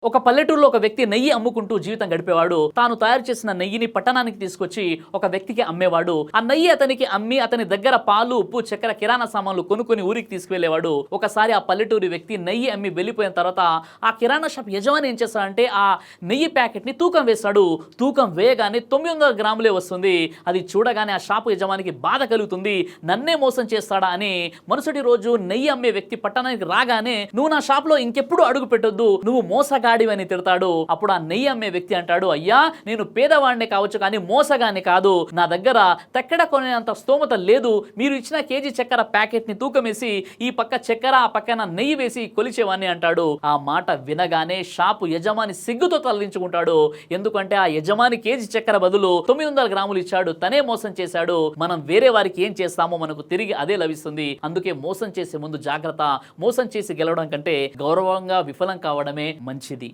ఒక పల్లెటూరులో ఒక వ్యక్తి నెయ్యి అమ్ముకుంటూ జీవితం గడిపేవాడు. తాను తయారు చేసిన నెయ్యిని పట్టణానికి తీసుకొచ్చి ఒక వ్యక్తికి అమ్మేవాడు. ఆ నెయ్యి అతనికి అమ్మి అతని దగ్గర పాలు, ఉప్పు, చక్కెర, కిరాణా సామాన్లు కొనుక్కొని ఊరికి తీసుకువెళ్ళేవాడు. ఒకసారి ఆ పల్లెటూరి వ్యక్తి నెయ్యి అమ్మి వెళ్ళిపోయిన తర్వాత ఆ కిరాణా షాప్ యజమాని ఏం చేస్తాడంటే ఆ నెయ్యి ప్యాకెట్ ని తూకం వేస్తాడు. తూకం వేయగానే 900 గ్రాములే వస్తుంది. అది చూడగానే ఆ షాపు యజమానికి బాధ కలుగుతుంది. నన్నే మోసం చేస్తాడా అని మరుసటి రోజు నెయ్యి అమ్మే వ్యక్తి పట్టణానికి రాగానే నువ్వు నా షాప్ లో ఇంకెప్పుడు అడుగు పెట్టొద్దు, నువ్వు మోసగాడివని తిడతాడు. అప్పుడు ఆ నెయ్యి అమ్మే వ్యక్తి అంటాడు, అయ్యా నేను పేదవాడిని కావచ్చు కానీ మోసగాని కాదు, నా దగ్గర తెక్కడ కొనేంత స్తోమత లేదు. మీరు ఇచ్చిన కేజీ చక్కెర ప్యాకెట్ ని తూకమేసి ఈ పక్క చక్కెర ఆ పక్కన నెయ్యి వేసి కొలిచేవాన్ని అంటాడు. ఆ మాట వినగానే షాపు యజమాని సిగ్గుతో తలదించుకుంటాడు. ఎందుకంటే ఆ యజమాని కేజీ చక్కెర బదులు 900 గ్రాములు ఇచ్చాడు, తనే మోసం చేశాడు. మనం వేరే వారికి ఏం చేస్తామో మనకు తిరిగి అదే లభిస్తుంది. అందుకే మోసం చేసే ముందు జాగ్రత్త. మోసం చేసి గెలవడం కంటే గౌరవంగా విఫలం కావడమే మంచిది.